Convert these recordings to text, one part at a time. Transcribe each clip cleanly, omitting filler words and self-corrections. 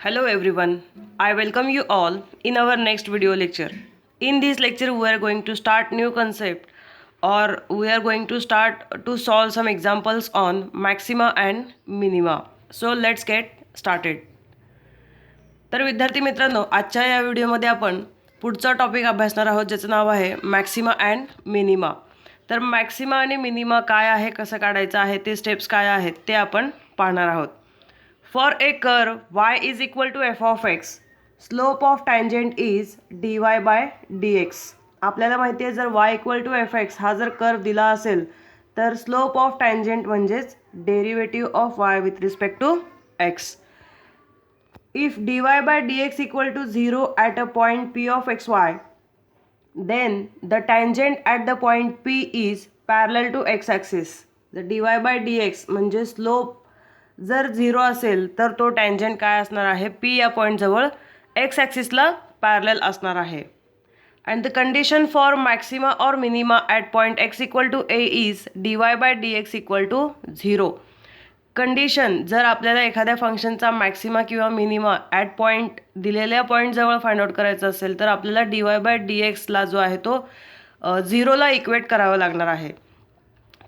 Hello everyone, I welcome you all in our next video lecture. In this lecture we are going to start new concept or we are going to start to solve some examples on maxima and minima. So let's get started. तर विद्यार्थी मित्रांनो, आजच्या या व्हिडिओमध्ये आपण पुढचा topic अभ्यासणार आहोत ज्याचं नाव आहे मॅक्सिमा अँड मिनिमा. तर मॅक्सिमा आणि मिनिमा काय आहे, कसं काढायचं आहे, ते स्टेप्स काय आहेत ते आपण पाहणार आहोत. For a curve y is equal to f of x, slope of tangent is dy by dx. आपल्याला माहिती आहे जर y equal to f x हा जर कर्व दिला असेल तर स्लोप ऑफ टँजंट म्हणजेच derivative of y with respect to x. If dy by dx equal to 0 at a point p of xy, then the tangent at the point p is parallel to x axis. The dy by dx म्हणजे slope जर 0 असेल तर तो tangent काय असणार आहे, P या पॉईंटजवळ x ॲक्सिसला parallel असणार आहे. And the condition for maxima or minima at point x equal to a is d y by d x equal to 0. Condition जर आपल्याला एखाद्या फंक्शनचा मॅक्सिमा किंवा मिनिमा ॲट पॉईंट दिलेल्या पॉईंटजवळ फाइंड आउट करायचं असेल तर आपल्याला डी वाय बाय डी एक्सला जो आहे तो 0ला इक्वेट करावा लागणार आहे.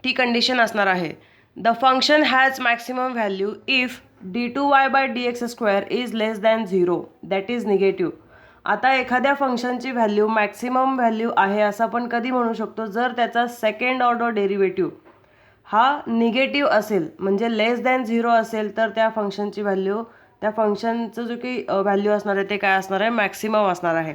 ती कंडिशन असणार आहे. The function has maximum value if d2y by dx square is less than 0, that is negative. आता एखाद्या फंक्शनची व्हॅल्यू मॅक्सिमम व्हॅल्यू आहे असं आपण कधी म्हणू शकतो जर त्याचा सेकंड ऑर्डर डेरिव्हेटिव्ह हा निगेटिव्ह असेल, म्हणजे लेस दॅन 0 असेल तर त्या फंक्शनची व्हॅल्यू, त्या फंक्शनचं जो काही व्हॅल्यू असणार आहे ते काय असणार आहे, मॅक्सिमम असणार आहे.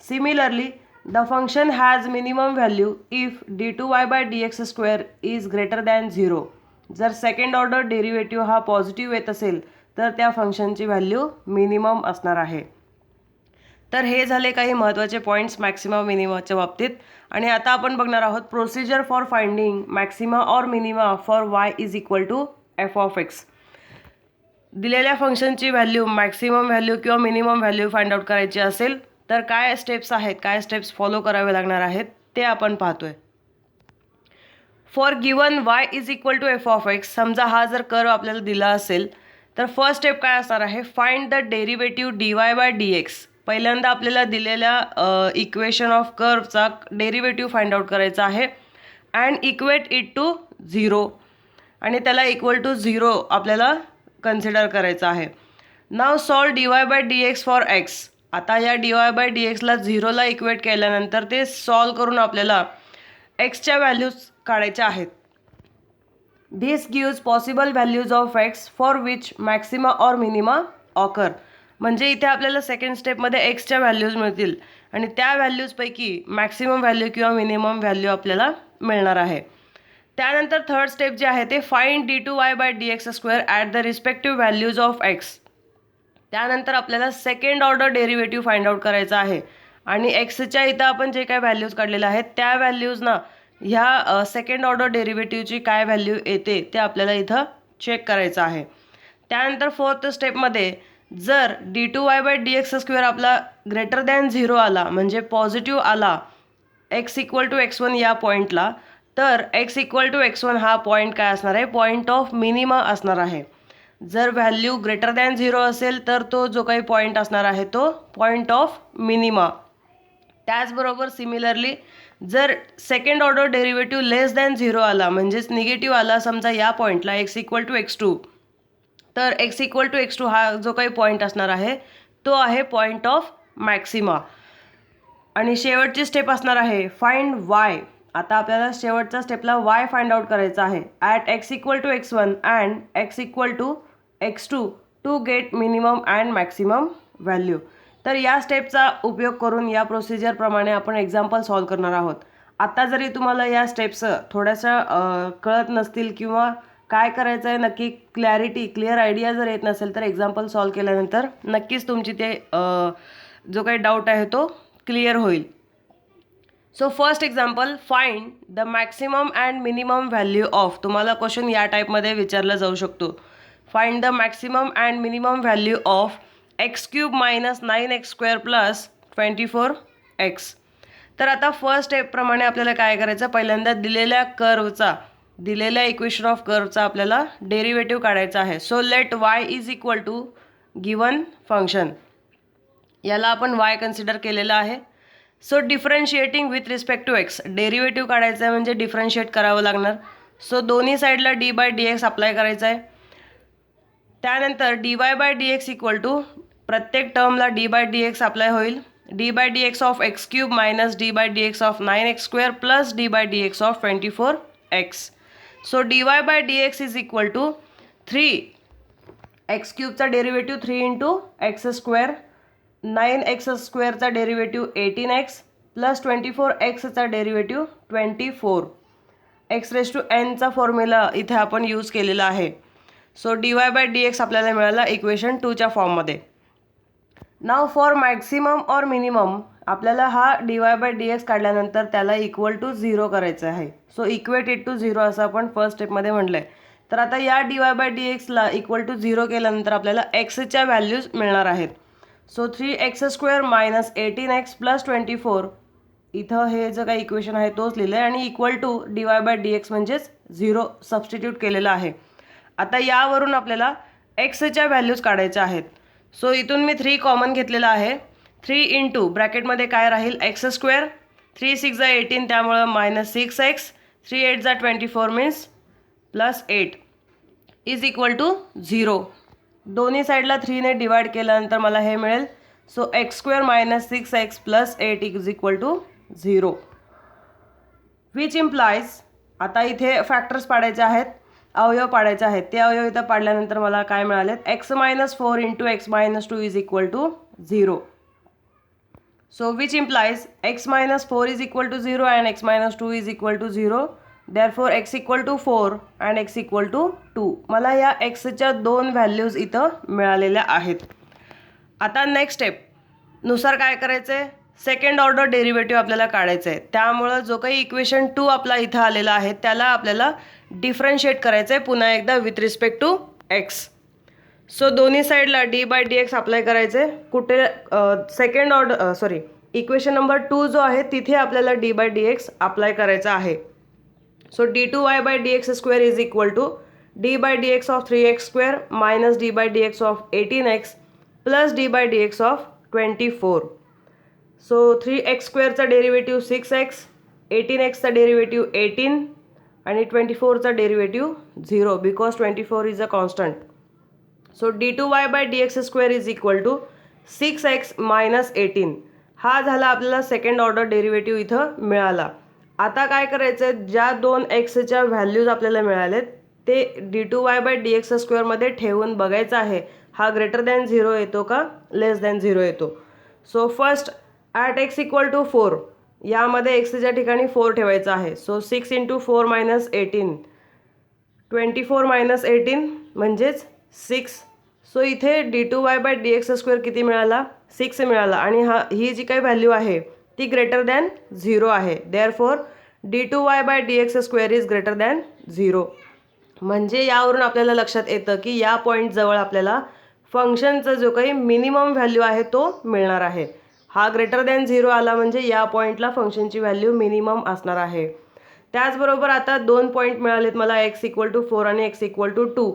Similarly the function has minimum value if d2y by dx square is greater than 0. जर सेकंड ऑर्डर डेरिव्हेटिव्ह हा पॉझिटिव्ह येत असेल तर त्या फंक्शनची व्हॅल्यू मिनिमम असणार आहे. तर हे झाले काही महत्त्वाचे पॉईंट्स मॅक्सिमा मिनिमाच्या बाबतीत. आणि आता आपण बघणार आहोत procedure for finding maxima or minima for y is equal to f of x. दिलेल्या फंक्शनची व्हॅल्यू मॅक्सिमम व्हॅल्यू किंवा मिनिमम व्हॅल्यू फाइंड आउट करायची असेल तर काय स्टेप्स आहेत, काय स्टेप्स फॉलो करावे लागणार आहेत ते आपण पाहतोय. For given y is equal to f of x, समजा हा जर कर्व आपल्याला दिला असेल तर फर्स्ट स्टेप काय असणार आहे, find the derivative d y by d x. पहिल्यांदा आपल्याला दिलेल्या इक्वेशन ऑफ कर्वचा डेरिव्हेटिव्ह फाइंड आउट करायचा आहे अँड इक्वेट इट टू 0 आणि त्याला इक्वल टू 0 आपल्याला कन्सिडर करायचं आहे. Now solve d y by d x for x. आता या डी वाय बाय डी एक्सला 0ला इक्वेट केल्यानंतर ते सॉल्व करून आपल्याला एक्सच्या व्हॅल्यूज काढायच्या आहेत. This gives possible values of x for which maxima or minima occur. म्हणजे इथे आपल्याला सेकंड स्टेपमध्ये एक्सच्या व्हॅल्यूज मिळतील आणि त्या व्हॅल्यूजपैकी मॅक्सिमम व्हॅल्यू किंवा मिनिमम व्हॅल्यू आपल्याला मिळणार आहे. त्यानंतर थर्ड स्टेप जे आहे ते find d two y by d x square at the respective values of x. त्यानंतर आपल्याला second order derivative find out करायचा आहे आणि एक्सच्या इथं आपण जे काय व्हॅल्यूज काढलेल्या आहेत त्या व्हॅल्यूजना ह्या सेकंड ऑर्डर डेरिव्हेटिव्हची काय व्हॅल्यू येते ते आपल्याला इथं चेक करायचं आहे. त्यानंतर फोर्थ स्टेपमध्ये जर d two y by d x square आपला ग्रेटर दॅन 0 आला, म्हणजे पॉझिटिव्ह आला एक्स इक्वल टू x1 या पॉईंटला, तर एक्स इक्वल टू x1 हा पॉईंट काय असणार आहे, पॉईंट ऑफ मिनिमा असणार आहे. जर व्हॅल्यू ग्रेटर दॅन 0 असेल तर तो जो काही पॉईंट असणार आहे तो पॉईंट ऑफ मिनिमा. त्याचबरोबर सिमिलरली जर सेकंड ऑर्डर डेरिव्हेटिव्ह लेस दॅन 0 आला, म्हणजेच निगेटिव्ह आला, समजा या पॉईंटला एक्स इक्वल टू x2, तर एक्स इक्वल टू x2 हा जो काही पॉईंट असणार आहे तो आहे पॉईंट ऑफ मॅक्सिमा. आणि शेवटची स्टेप असणार आहे फाइंड वाय. आता आपल्याला शेवटच्या स्टेपला वाय फाइंड आउट करायचा आहे at x equal to x1 and x equal to x2 to get minimum and maximum value. तर या स्टेपचा उपयोग करून या प्रोसिजरप्रमाणे आपण एक्झाम्पल सॉल्व करणार आहोत. आता जरी तुम्हाला या स्टेप्स थोड्याशा कळत नसतील किंवा काय करायचं आहे नक्की क्लिअर आयडिया जर येत नसेल तर एक्झाम्पल सॉल्व केल्यानंतर नक्कीच तुमची ते जो काही डाऊट आहे तो क्लिअर होईल. So first example, find the maximum and minimum value of. तुम्हाला क्वेश्चन या टाईपमध्ये विचारला जाऊ शकतो. Find the maximum and minimum value of x³ minus 9x² plus 24x. तर आता फर्स्ट स्टेपप्रमाणे आपल्याला काय करायचं, पहिल्यांदा दिलेल्या इक्वेशन ऑफ कर्वचा आपल्याला डेरिव्हेटिव्ह काढायचा आहे. So let y is equal to given function. याला आपण y कन्सिडर केलेला आहे. So differentiating with respect to x, derivative काढायचं आहे म्हणजे डिफरन्शिएट करावं लागणार. सो दोन्ही साईडला d/dx अप्लाय करायचं आहे. त्यानंतर dy/dx इक्वल टू प्रत्येक टर्मला d/dx अप्लाय होईल. d/dx of x cube minus d/dx of 9x² plus d/dx of 24x. So dy/dx is equal to 3 x क्यूबचा derivative 3 into x², 9x² derivative 18x plus 24xचा derivative 24. x⁻n चा formula इथे आपण use केलेला आहे. So dy/dx आपल्याला मिळाला equation 2च्या फॉर्ममध्ये. नाव फॉर मॅक्सिमम और मिनिमम आपल्याला हा dy/dx काढल्यानंतर त्याला इक्वल टू 0 करायचं आहे. सो इक्वेट इट टू 0 असं आपण फर्स्ट स्टेपमध्ये म्हटलं आहे. तर आता या dy/dxला इक्वल टू 0 केल्यानंतर आपल्याला एक्सच्या व्हॅल्यूज मिळणार आहेत. So 3x² minus 18x plus 24, इथं हे जे काही इक्वेशन आहे तोच लिहिलं आहे आणि इक्वल टू dy/dx म्हणजेच 0 सबस्टिट्यूट केलेलं आहे. आता यावरून आपल्याला एक्सच्या व्हॅल्यूज काढायच्या आहेत. सो इथून मी 3 कॉमन घेतलेलं आहे. 3 इंटू ब्रॅकेटमध्ये काय राहील x², 3 6 जा 18 त्यामुळं मायनस 6x, 3 8 जा 24 means plus 8 is equal to 0. दोन्ही साईडला 3ने डिवाइड केल्यानंतर मला हे मिळेल. So x² minus 6x plus 8 is equal to 0. Which implies, आता इथे फॅक्टर्स पाडायचे आहेत, अवयव पाडायचे आहेत. ते अवयव इथं पाडल्यानंतर मला काय मिळालेत, x-4 into x-2 is equal to 0. So which implies x-4 is equal to 0 and x-2 is equal to 0. Therefore x equal to 4 and x equal to 2. मला या एक्सच्या 2 व्हॅल्यूज इथं मिळालेल्या आहेत. आता नेक्स्ट स्टेप नुसार काय करायचं आहे, सेकंड ऑर्डर डेरिव्हेटिव्ह आपल्याला काढायचं आहे. त्यामुळं जो काही इक्वेशन 2 आपला इथं आलेला आहे त्याला आपल्याला डिफरन्शिएट करायचं आहे पुन्हा एकदा with respect to x. So दोन्ही साईडला d/dx अप्लाय करायचं आहे. कुठे सेकंड ऑर्डर इक्वेशन नंबर 2 जो आहे तिथे आपल्याला d/dx अप्लाय करायचा आहे. So d2y/dx² is equal to d/dx of 3x² minus d/dx of 18x plus d/dx of 24. So 3x² चा डेरिव्हेटिव्ह 6x, 18x चा डेरिव्हेटिव्ह 18 आणि 24चा derivative 0 because 24 is a constant. So d2y/dx² is equal to 6x minus 18. हा झाला आपल्याला second order derivative इथं मिळाला. आता काय करायचं आहे, ज्या 2 एक्सच्या व्हॅल्यूज आपल्याला मिळालेत ते d2y/dx² मध्ये ठेवून बघायचं आहे हा ग्रेटर दॅन 0 येतो का लेस दॅन 0 येतो. So first at x equal to 4 यामध्ये एक्सच्या ठिकाणी 4 ठेवायचा आहे. सो 6 इंटू 4 मायनस 18, 24 मायनस 18 म्हणजेच 6. सो इथे d2y/dx² किती मिळाला, 6 मिळाला आणि ही जी काही व्हॅल्यू आहे ती ग्रेटर दॅन 0 आहे. Therefore d2y/dx² is greater than 0. म्हणजे यावरून आपल्याला लक्षात येतं की या पॉईंटजवळ आपल्याला फंक्शनचा जो काही मिनिमम व्हॅल्यू आहे तो मिळणार आहे. हा ग्रेटर दॅन 0 आला म्हणजे या पॉईंटला फंक्शनची व्हॅल्यू मिनिमम असणार आहे. त्याचबरोबर आता 2 पॉईंट मिळालेत मला x इक्वल टू 4 आणि x इक्वल टू 2.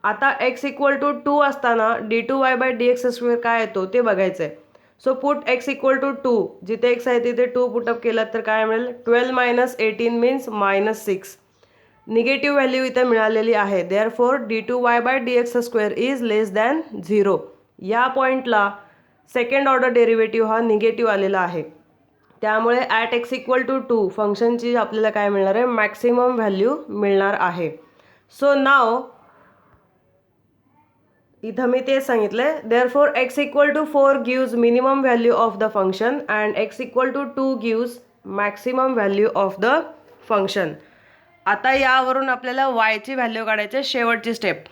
आता x इक्वल टू 2 असताना d2y/dx² काय येतो ते बघायचं आहे. So put x equal to 2, जिथे x आहे तिथे 2 पुटअप केलात तर काय मिळेल, 12 minus 18 means minus 6. Negative value इथे मिळालेली आहे. Therefore d2y/dx² is less than 0. या पॉईंटला सेकंड ऑर्डर डेरिव्हेटिव्ह हा निगेटिव्ह आलेला आहे. त्यामुळे ॲट x इक्वल टू 2 फंक्शनची आपल्याला काय मिळणार आहे, मॅक्सिमम व्हॅल्यू मिळणार आहे. सो नाव इथं मी ते सांगितलंय. Therefore x equal to 4 gives minimum value of the function and x equal to 2 gives maximum value of the function. आता यावरून आपल्याला yची व्हॅल्यू काढायची शेवटची स्टेप.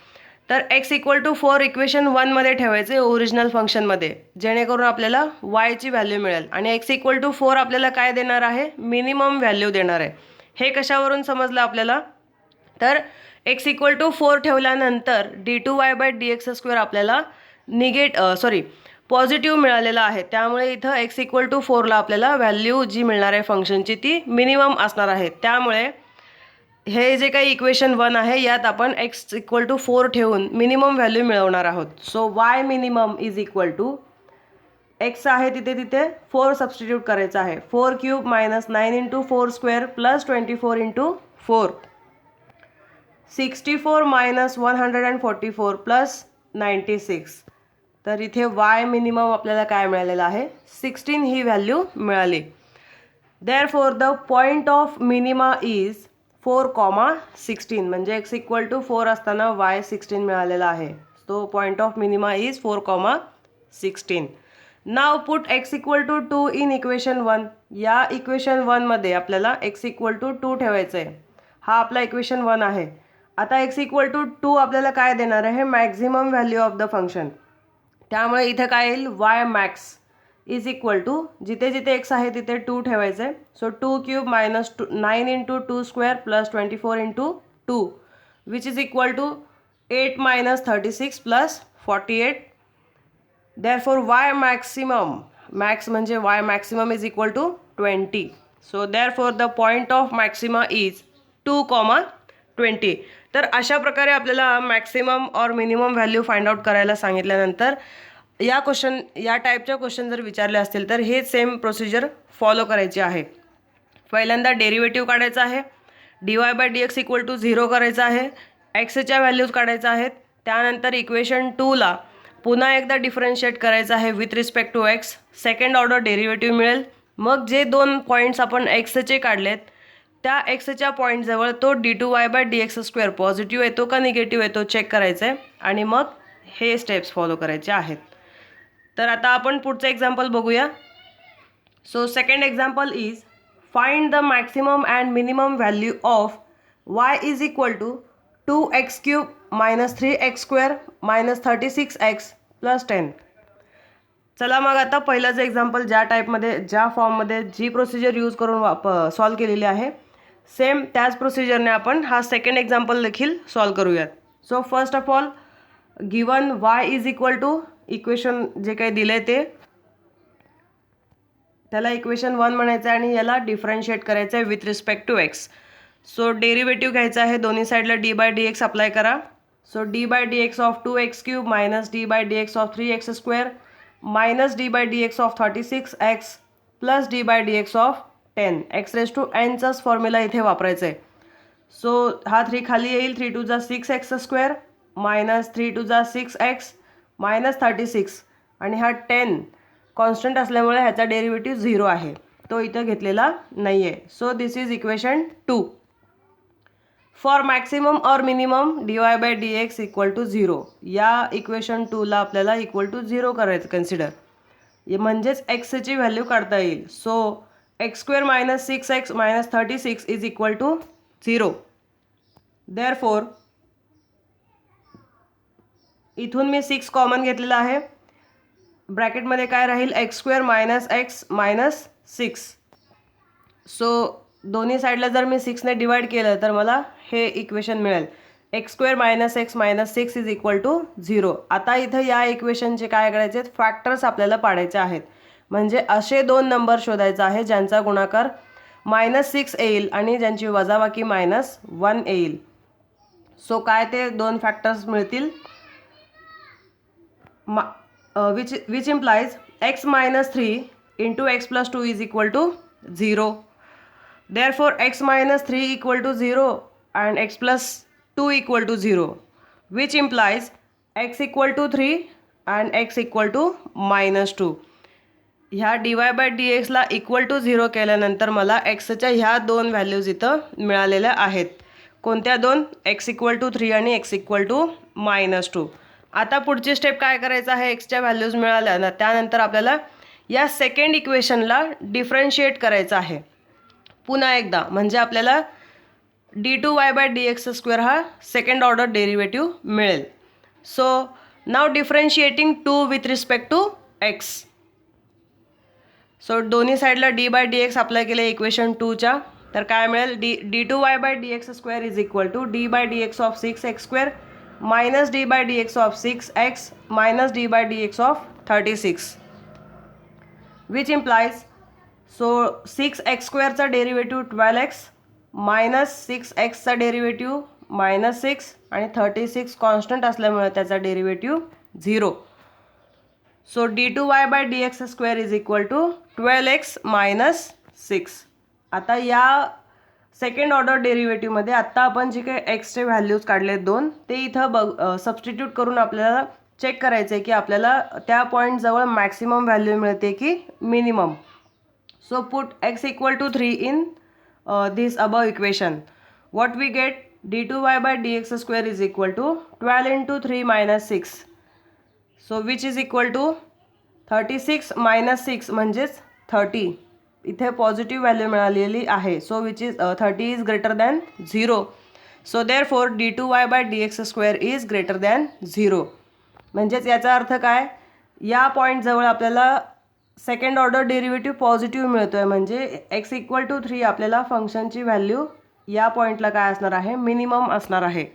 तर x इक्वल टू 4 इक्वेशन 1 मध्ये ठेवायचे ओरिजिनल फंक्शनमध्ये, जेणेकरून आपल्याला yची व्हॅल्यू मिळेल आणि x इक्वल टू 4 आपल्याला काय देणार आहे, मिनिमम व्हॅल्यू देणार आहे. हे कशावरून समजलं आपल्याला, तर x इक्वल टू 4 ठेवल्यानंतर d2y/dx² आपल्याला पॉझिटिव्ह मिळालेला आहे. त्यामुळे इथं x इक्वल टू 4ला आपल्याला व्हॅल्यू जी मिळणार आहे फंक्शनची ती मिनिमम असणार आहे. त्यामुळे हे जे काही इक्वेशन 1 आहे यात आपण x इक्वल टू 4 ठेवून मिनिमम व्हॅल्यू मिळवणार आहोत. So y minimum is equal to x आहे तिथे 4 सबस्टिट्यूट करायचं आहे. 4 cube minus 9 into 4 square plus 24 into 4, 64 minus 144 plus 96. तर इथे वाय मिनिमम आपल्याला काय मिळालेलं आहे, 16 ही व्हॅल्यू मिळाली. Therefore the point of minima is 4,16 म्हणजे एक्स इक्वल टू 4 असताना वाय 16 मिळालेला आहे. So point of minima is 4,16. Now put x equal to 2 in equation 1. या इक्वेशन 1मध्ये आपल्याला एक्स इक्वल टू 2 ठेवायचं आहे. हा आपला इक्वेशन 1 आहे. आता एक्स इक्वल टू 2 आपल्याला काय देणार आहे, maximum value of the function. त्यामुळे इथे काय येईल, y max is equal to जिथे जिथे एक्स आहे तिथे 2 ठेवायचं आहे. So 2 cube minus 9 into 2 square plus 24 into 2 which is equal to 8 minus 36 plus 48. Therefore y maximum, max म्हणजे y maximum is equal to 20. So therefore the point of maxima is 2,20. तर अशा प्रकारे आपल्याला मॅक्सिमम और मिनिमम व्हॅल्यू फाइंड आउट करायला सांगितल्यानंतर या टाईपच्या क्वेश्चन जर विचारले असतील तर हे सेम प्रोसिजर फॉलो करायची आहे. पहिल्यांदा डेरिव्हेटिव्ह काढायचा आहे, dy by dx equal to 0 करायचं आहे, एक्सच्या व्हॅल्यूज काढायच्या आहेत. त्यानंतर इक्वेशन 2ला पुन्हा एकदा डिफरन्शिएट करायचं आहे with respect to x. Second order derivative मिळेल. मग जे 2 पॉईंट्स आपण एक्सचे काढलेत त्या एक्सच्या पॉईंटजवळ तो d2y by dx square positive येतो का निगेटिव्ह येतो चेक करायचं आहे आणि मग हे स्टेप्स फॉलो करायचे आहेत. तर आता आपण पुढचं एक्झाम्पल बघूया. So second example is find the maximum and minimum value of y is equal to 2x cube minus 3x square minus 36x plus 10. चला मग आता पहिलं एक्झाम्पल ज्या फॉर्ममध्ये जी प्रोसिजर यूज करून सॉल्व केलेली आहे सेम त्याच प्रोसिजरने आपण हा सेकंड एक्झाम्पल देखील सॉल्व करूयात. So first of all given y is equal to equation जे काही दिलं आहे ते त्याला इक्वेशन 1 म्हणायचं आहे आणि याला डिफरन्शिएट करायचं आहे with respect to x. So derivative घ्यायचा आहे, दोन्ही साईडला d by d x apply करा. So d by d x of 2x cube minus d by d x of 3x square minus d by d x of 36x plus d by d x of 10. X raise to एनचाच formula इथे वापरायचा आहे. So हा 3 खाली येईल, 3 to जा 6x square minus 3 to जा 6x minus 36 आणि हा 10 कॉन्स्टंट असल्यामुळे ह्याचा डेरिव्हेटिव्ह 0 आहे, तो इथं घेतलेला नाही आहे. So this is equation 2. For maximum और minimum dy by d x equal to 0. या इक्वेशन 2ला आपल्याला इक्वल टू 0 करायचं कन्सिडर, म्हणजेच एक्सची व्हॅल्यू काढता येईल. So x square minus 6x minus 36 is equal to 0. Therefore इथून मी 6 कॉमन घेतलेला आहे, ब्रॅकेटमध्ये काय राहील x square minus x minus 6. So दोन्ही साईडला जर मी 6ने डिवाइड केलं तर मला हे इक्वेशन मिळेल x square minus x minus 6 is equal to 0. आता इथं या इक्वेशनचे काय करायचे आहेत, फॅक्टर्स आपल्याला पाडायचे आहेत. म्हणजे असे 2 नंबर शोधायचा आहे ज्यांचा गुणाकार -6 येईल आणि ज्यांची वजाबाकी -1 येईल. सो काय ते 2 फॅक्टर्स मिळतील which implies x minus 3 into x plus 2 is equal to 0. Therefore x minus 3 equal to 0 and x plus 2 equal to 0, which implies x equal to 3 and x equal to -2. ह्या dy by d एक्सला equal to 0 केल्यानंतर मला एक्सच्या ह्या 2 values इथं मिळालेल्या आहेत. कोणत्या 2, x इक्वल टू 3 आणि x इक्वल टू -2. आता पुढची स्टेप काय करायचं आहे, एक्सच्या व्हॅल्यूज मिळाल्या ना त्यानंतर आपल्याला या सेकंड इक्वेशनला डिफरन्शिएट करायचं आहे पुन्हा एकदा, म्हणजे आपल्याला d2y बाय dx स्क्वेअर हा सेकंड ऑर्डर डेरिव्हेटिव्ह मिळेल. So now differentiating 2 with respect to x. So दोन्ही साईडला d बाय dx अप्लाय केले इक्वेशन 2च्या, तर काय मिळेल d2y by dx square is equal to d by dx of 6x square minus d by d x of 6x minus d by d x of 36, which implies 6x स्क्वेअरचा derivative 12x -6x derivative -6 आणि 36 constant असल्यामुळे त्याचा derivative 0. So d2y/dx² is equal to 12x - 6. आता या second order डेरिव्हेटिव्हमध्ये आत्ता आपण जे काही एक्सचे व्हॅल्यूज काढले 2 ते इथं सबस्टिट्यूट करून आपल्याला चेक करायचं आहे की आपल्याला त्या पॉईंटजवळ मॅक्सिमम व्हॅल्यू मिळते की minimum. So put x equal to 3 in this above equation. What we get? d2y/dx² is equal to 12 into 3 minus 6. So which is equal to 36 minus 6 म्हणजेच 30. इथे पॉझिटिव्ह व्हॅल्यू मिळालेली आहे. So which is 30 is greater than 0. So therefore d2y/dx² is greater than 0. म्हणजेच याचा अर्थ काय, या पॉईंटजवळ आपल्याला सेकंड ऑर्डर डेरिव्हेटिव्ह पॉझिटिव्ह मिळतो आहे, म्हणजे x इक्वल टू 3 आपल्याला फंक्शनची व्हॅल्यू या पॉईंटला काय असणार आहे, मिनिमम असणार आहे.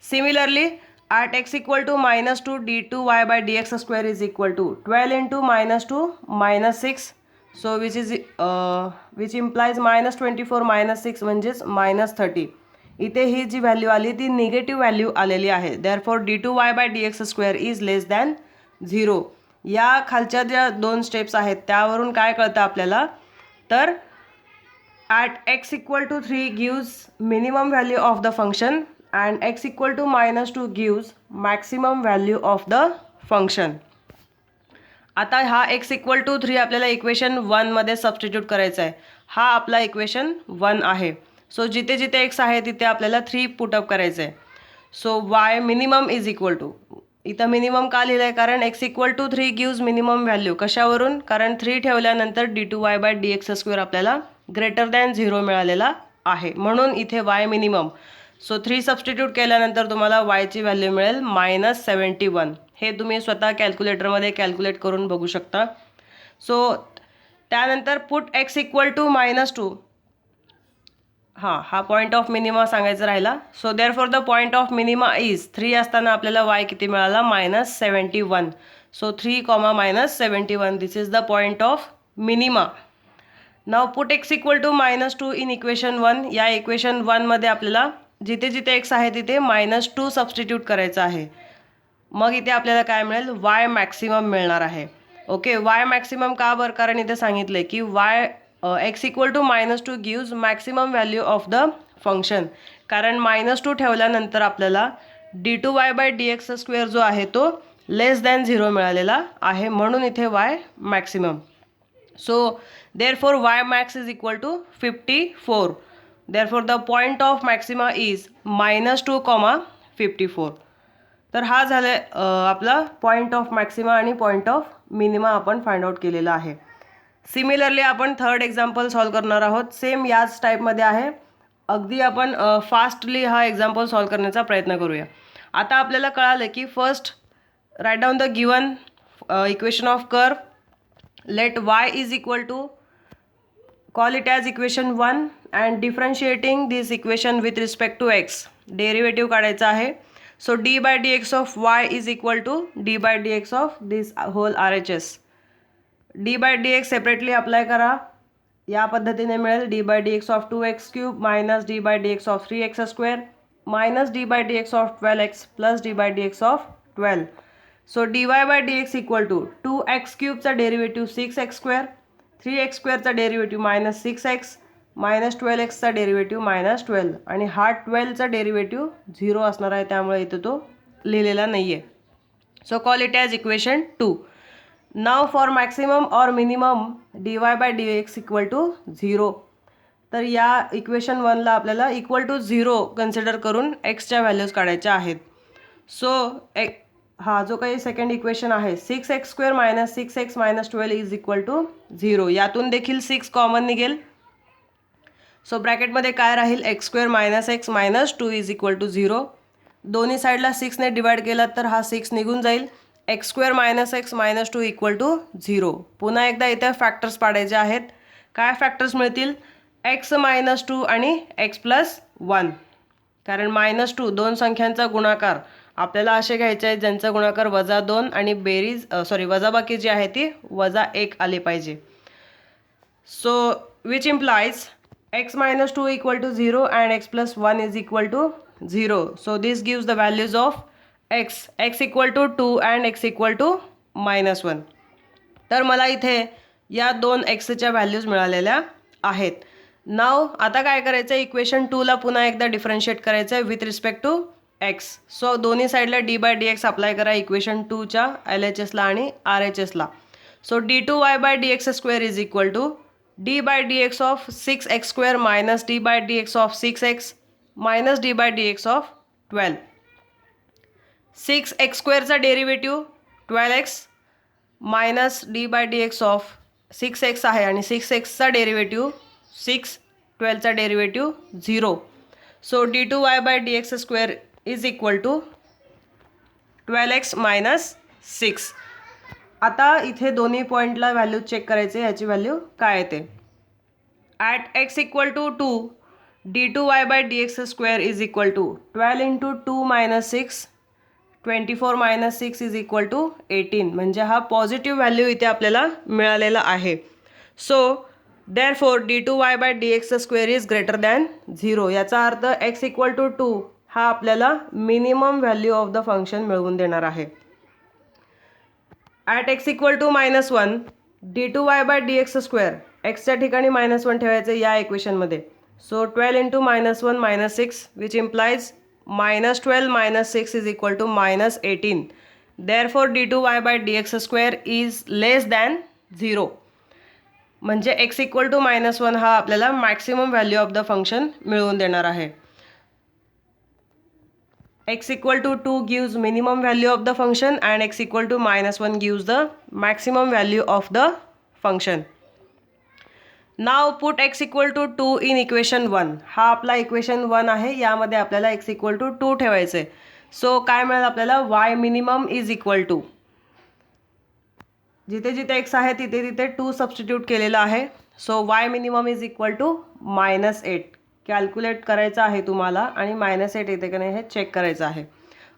Similarly at x equal to -2 d2y/dx² is equal to 12 into -2 -6. So which implies -24 -6 म्हणजेच -30. इथे ही जी व्हॅल्यू आली ती निगेटिव्ह व्हॅल्यू आलेली आहे. Therefore d2y/dx² is less than 0. या खालच्या ज्या 2 स्टेप्स आहेत त्यावरून काय कळतं आपल्याला, तर at x equal to 3 gives minimum value of the function and x equal to -2 gives maximum value of the function. आता हा x इक्वल टू 3 आपल्याला इक्वेशन 1 मध्ये सबस्टिट्यूट करायचा आहे. हा आपला इक्वेशन 1 आहे. सो जिथे जिथे x आहे तिथे आपल्याला 3 पुटअप करायचं आहे. So y minimum is equal to, इथं मिनिमम का लिहिलं आहे, कारण x equal to 3 gives minimum value. कशावरून, कारण 3 ठेवल्यानंतर d2y/dx² आपल्याला ग्रेटर दॅन 0 मिळालेला आहे, म्हणून इथे y मिनिमम. सो 3 सबस्टिट्यूट केल्यानंतर तुम्हाला y ची व्हॅल्यू मिळेल -71. हे तुम्ही स्वतः कॅल्क्युलेटरमध्ये कॅल्क्युलेट करून बघू शकता. सो त्यानंतर पुट x इक्वल टू -2. हा पॉईंट ऑफ मिनिमा सांगायचा राहिला. So therefore the point of minima is 3 असताना आपल्याला y किती मिळाला, -71. सो 3, -71 this is the point of minima. Now put x equal to -2 in equation 1. या इक्वेशन 1 मध्ये आपल्याला जिथे जिथे x आहे तिथे -2 सबस्टिट्यूट करायचं आहे. मग इथे आपल्याला काय मिळेल, y मॅक्सिमम मिळणार आहे. ओके, y मॅक्सिमम का बरं, कारण इथे सांगितलं की x equal to -2 gives maximum value of the function. कारण -2 ठेवल्यानंतर आपल्याला d2y/dx² जो आहे तो लेस दॅन 0 मिळालेला आहे, म्हणून इथे y maximum. So therefore y max is equal to 54. Therefore the point of maxima is -2, 54. तर हा झाला आपला पॉईंट ऑफ मॅक्सिमा आणि पॉईंट ऑफ मिनिमा आपण फाइंड आउट केलेला आहे. सिमिलरली आपण थर्ड एक्झाम्पल सॉल्व करणार आहोत. सेम याच टाईपमध्ये आहे. अगदी आपण फास्टली हा एक्झाम्पल सॉल्व करण्याचा प्रयत्न करूया. आता आपल्याला कळालं की first write down the given equation of curve. Let y is equal to, call it as equation 1 and differentiating this equation with respect to x. Derivative काढायचा आहे. So d/dx of y is equal to d/dx of this whole RHS. d/dx separately apply करा. या पद्धतीने मिळेल d/dx of 2x³ minus d/dx of 3x² minus d/dx of 12x plus d/dx of 12. So dy/dx equal to 2x³ derivative 6x², 3x² derivative -6x minus 12x derivative -12 आणि हा 12 derivative 0 असणार आहे, त्यामुळे इथे तो लिहिलेला नाही आहे. So call it as equation 2. Now for maximum और मिनिमम dy/dx इक्वल टू 0. तर या इक्वेशन 1ला आपल्याला इक्वल टू 0 कन्सिडर करून एक्सच्या व्हॅल्यूज काढायच्या आहेत. सो हा जो काही सेकंड इक्वेशन आहे 6x² minus 6x minus 12 is equal to 0. यातून देखील 6 कॉमन निघेल. सो ब्रॅकेटमध्ये काय राहील, x² minus x minus 2 is equal to 0. दोन्ही साईडला 6ने डिवाइड केला तर हा 6 निघून जाईल. x² minus x minus 2 equal to 0. पुन्हा एकदा इथे फॅक्टर्स पाडायचे आहेत. काय फॅक्टर्स मिळतील, x मायनस 2 आणि x प्लस 1. कारण -2 दोन संख्यांचा गुणाकार आपल्याला असे घ्यायचे आहे ज्यांचा गुणाकार -2 आणि बेरीज वजाबाकी जी आहे ती -1 आली पाहिजे. So which implies x minus 2 equal to 0 and x plus 1 is equal to 0. So this gives the values of x equal to 2 and x equal to minus 1. तर मला इथे या दोन एक्सच्या व्हॅल्यूज मिळालेल्या आहेत. नाव आता काय करायचं आहे, इक्वेशन 2ला पुन्हा एकदा डिफरन्शिएट करायचं आहे with respect to x. So दोन्ही साईडला d/dx अप्लाय करा इक्वेशन 2च्या LHSला आणि RHSला. So d2y/dx² is equal to d/dx of 6x² minus d/dx of 6x minus d/dx of 12. 6x² derivative 12x minus d/dx of 6x आहे आणि 6xचा डेरिव्हेटिव्ह 6, 12चा derivative 0. So d2y/dx² is equal to 12x minus 6. आता इथे दोन्ही पॉईंटला value check करायचे, याची व्हॅल्यू काय येते. At x equal to 2 d2y/dx² is equal to 12 into 2 minus 6 24 minus 6 is equal to 18. म्हणजे हा पॉझिटिव्ह व्हॅल्यू इथे आपल्याला मिळालेला आहे. So therefore d2y/dx² is greater than 0. याचा अर्थ x इक्वल टू 2 हा आपल्याला minimum value of the function मिळवून देणार आहे. At x equal to minus 1 d2y/dx², एक्सच्या ठिकाणी -1 ठेवायचं या इक्वेशनमध्ये. So 12 into -1 minus 6 which implies -12 minus 6 is equal to -18. Therefore d2y/dx² is less than 0. म्हणजे x इक्वल टू -1 हा आपल्याला maximum value of the function मिळवून देणार आहे. x equal to 2 gives minimum value of the function and x equal to -1 gives the maximum value of the function. Now put x equal to 2 in equation 1. हा आपला equation 1 आहे, यामध्ये आपल्याला x equal to 2 ठेवायचे. So काय मिळेल आपल्याला, y minimum is equal to, जिथे जिथे x आहे तिथे तिथे 2 सबस्टिट्यूट केलेला आहे. So y minimum is equal to -8. Calculate करायचं आहे तुम्हाला आणि -8 येते का नाही हे चेक करायचं आहे.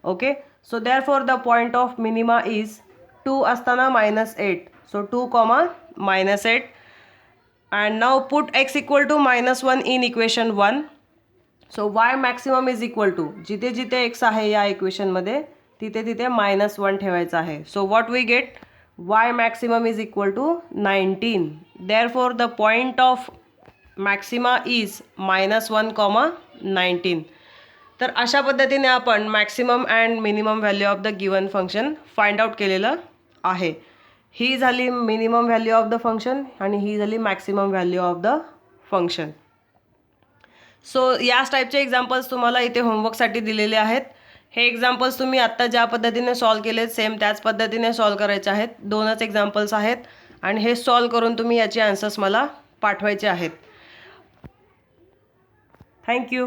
Okay. So therefore the point of minima is 2 असताना -8. सो 2, -8. And now put x equal to -1 in equation 1. So y maximum is equal to, जिथे जिथे x आहे या इक्वेशनमध्ये तिथे तिथे -1 ठेवायचं आहे. So what we get, y maximum is equal to 19. Therefore the point of maxima is -1, 19. तर अशा पद्धतीने आपण maximum and minimum value of the given function find out केलेलं आहे. ही झाली minimum value of the function आणि ही झाली maximum value of the function. So याच टाईपचे एक्झाम्पल्स तुम्हाला इथे होमवर्कसाठी दिलेले आहेत. हे एक्झाम्पल्स तुम्ही आत्ता ज्या पद्धतीने सॉल्व केलेत सेम त्याच पद्धतीने सॉल्व करायचे आहेत. 2च एक्झाम्पल्स आहेत आणि हे सॉल्व करून तुम्ही याचे आन्सर्स मला पाठवायचे आहेत. Thank you.